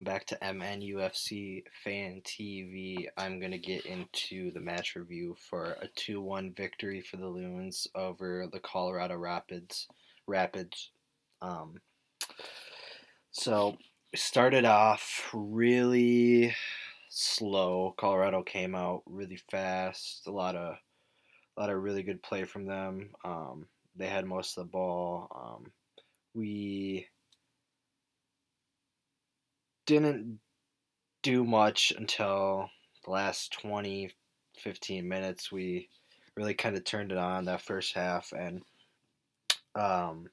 Back to MNUFC Fan TV. I'm going to get into the match review for a 2-1 victory for the Loons over the Colorado Rapids. Um, so, started off really slow. Colorado came out really fast. A lot of really good play from them. They had most of the ball. We didn't do much until the last 20, 15 minutes. We really kind of turned it on that first half, and um,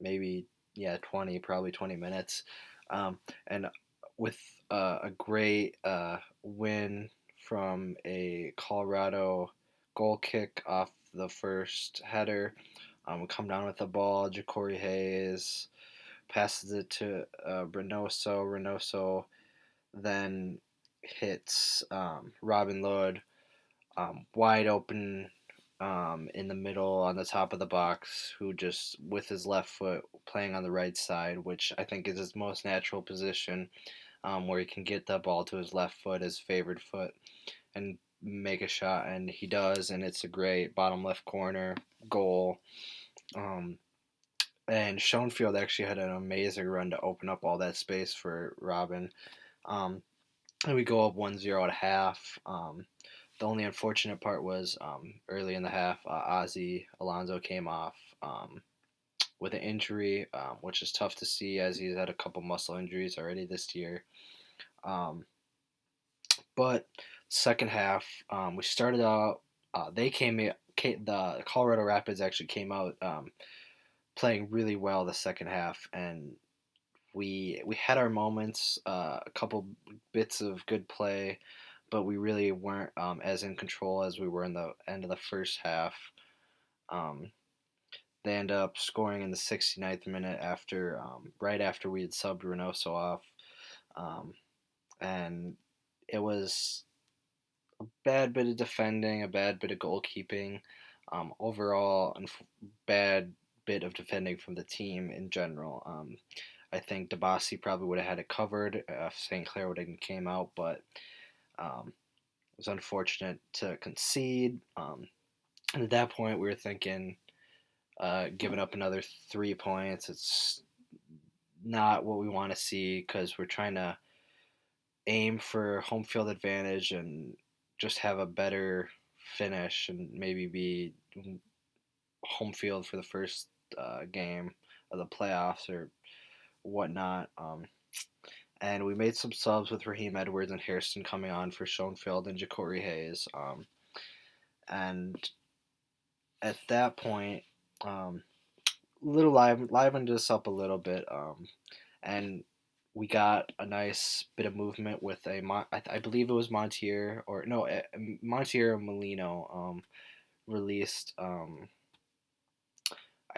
maybe, yeah, 20, probably 20 minutes. And with a great win from a Colorado goal kick off the first header. We come down with the ball. Ja'Cory Hayes passes it to Reynoso. Reynoso then hits Robin Lod wide open in the middle on the top of the box, who just with his left foot playing on the right side, which I think is his most natural position, where he can get the ball to his left foot, his favored foot, and make a shot, and he does, and it's a great bottom left corner goal. Um, and Schoenfield actually had an amazing run to open up all that space for Robin. Um, and we go up 1-0 at half. The only unfortunate part was early in the half, Ozzy Alonso came off with an injury, which is tough to see as he's had a couple muscle injuries already this year. Um, but second half, we started out. The Colorado Rapids actually came out playing really well the second half, and we had our moments, a couple bits of good play, but we really weren't as in control as we were in the end of the first half. Um, they end up scoring in the 69th minute after right after we had subbed Reynoso off, um, and it was a bad bit of defending, a bad bit of goalkeeping, overall, bad bit of defending from the team in general. I think Dabasi probably would have had it covered if St. Clair would have came out, but it was unfortunate to concede. And at that point, we were thinking, giving up another 3 points. It's not what we want to see because we're trying to aim for home field advantage and just have a better finish and maybe be home field for the first game of the playoffs or whatnot. And we made some subs with Raheem Edwards and Hairston coming on for Schoenfeld and Ja'Cory Hayes. And at that point, little livened us up a little bit, and we got a nice bit of movement with I believe it was Montier or no Montier and Molino released.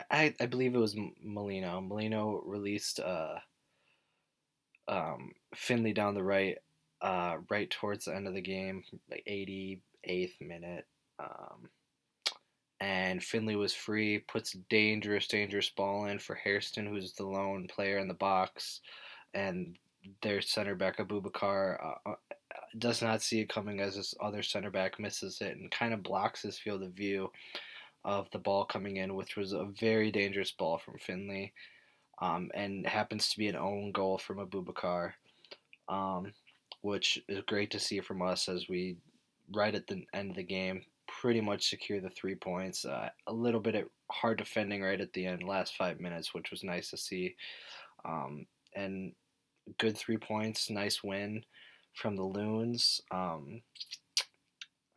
I believe it was Molino. Molino released Finley down the right, right towards the end of the game, like 88th minute. And Finley was free, puts a dangerous ball in for Hairston, who's the lone player in the box, and their center back Abubakar does not see it coming as his other center back misses it and kind of blocks his field of view of the ball coming in, which was a very dangerous ball from Finley, and happens to be an own goal from Abubakar, um, which is great to see from us as we, right at the end of the game, pretty much secure the 3 points. A little bit of hard defending right at the end, last 5 minutes, which was nice to see. And good 3 points, nice win from the Loons.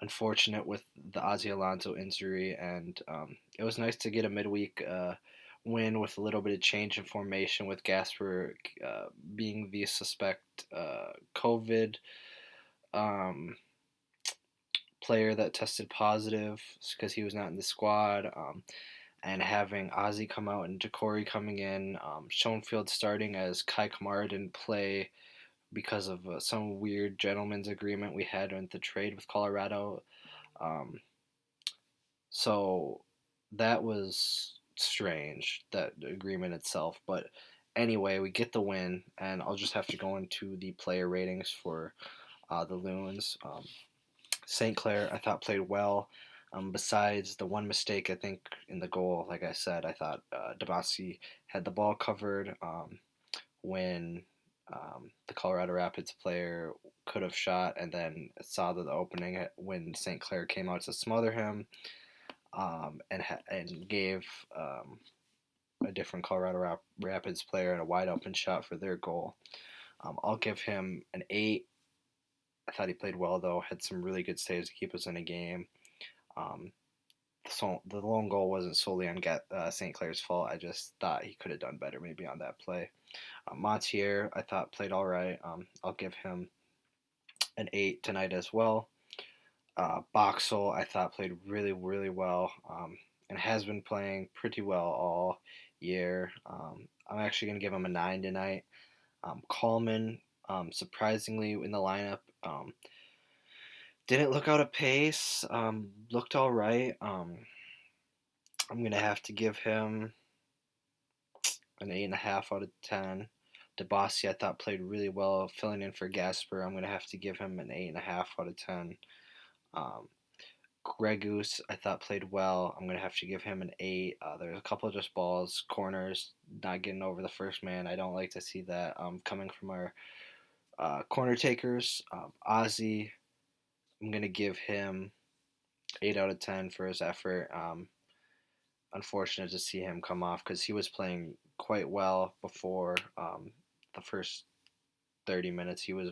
Unfortunate with the Ozzy Alonso injury, and it was nice to get a midweek win with a little bit of change in formation, with Gasper being the suspect COVID um, player that tested positive because he was not in the squad, and having Ozzy come out and Ja'Cory coming in, Schoenfield starting as Kai Kamara didn't play because of some weird gentleman's agreement we had with the trade with Colorado. Um, so that was strange, that agreement itself. But anyway, we get the win, and I'll just have to go into the player ratings for the Loons. St. Clair, I thought played well. Besides the one mistake, I think in the goal, like I said, I thought Dabasi had the ball covered when the Colorado Rapids player could have shot, and then saw the opening when St. Clair came out to smother him, and gave a different Colorado Rapids player and a wide open shot for their goal. I'll give him an 8. I thought he played well, though. Had some really good saves to keep us in a game. Um, so the lone goal wasn't solely on St. Clair's fault. I just thought he could have done better maybe on that play. Montier, I thought played all right. I'll give him an 8 tonight as well. Boxel, I thought played really, really well, and has been playing pretty well all year. I'm actually going to give him a 9 tonight. Coleman, surprisingly in the lineup, didn't look out of pace. Looked all right. I'm going to have to give him an 8.5 out of 10. DeBossi, I thought played really well, filling in for Gasper. I'm going to have to give him an 8.5 out of 10. Gregus, I thought played well. I'm going to have to give him an 8. There's a couple of just balls, corners, not getting over the first man. I don't like to see that coming from our corner takers. Ozzy, I'm going to give him 8 out of 10 for his effort. Unfortunate to see him come off because he was playing quite well before the first 30 minutes. He was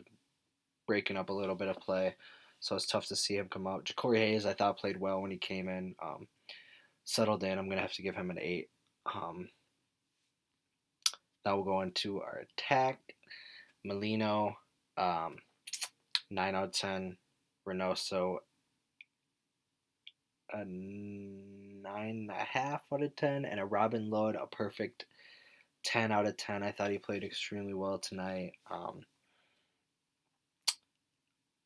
breaking up a little bit of play, so it's tough to see him come out. Ja'Cory Hayes, I thought played well when he came in, settled in. I'm going to have to give him an 8. Now we'll go into our attack. Molino, 9 out of 10. Reynoso, a 9.5 out of 10. And a Robin Lod, a perfect 10 out of 10. I thought he played extremely well tonight.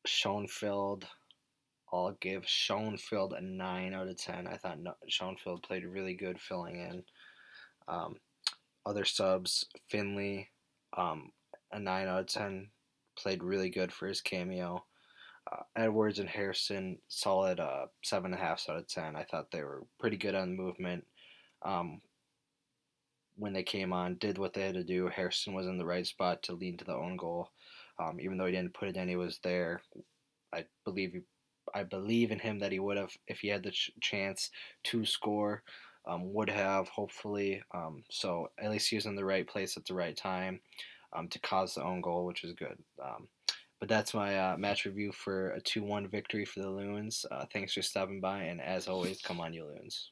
Schoenfeld, I'll give Schoenfeld a 9 out of 10. I thought Schoenfeld played really good filling in. Other subs, Finley, a 9 out of 10. Played really good for his cameo. Edwards and Harrison, solid 7.5 out of 10. I thought they were pretty good on movement. When they came on, did what they had to do. Harrison was in the right spot to lead to the own goal. Even though he didn't put it in, he was there. I believe in him that he would have, if he had the chance to score, would have, hopefully. So at least he was in the right place at the right time to cause the own goal, which is good. But that's my match review for a 2-1 victory for the Loons. Thanks for stopping by, and as always, come on, you Loons.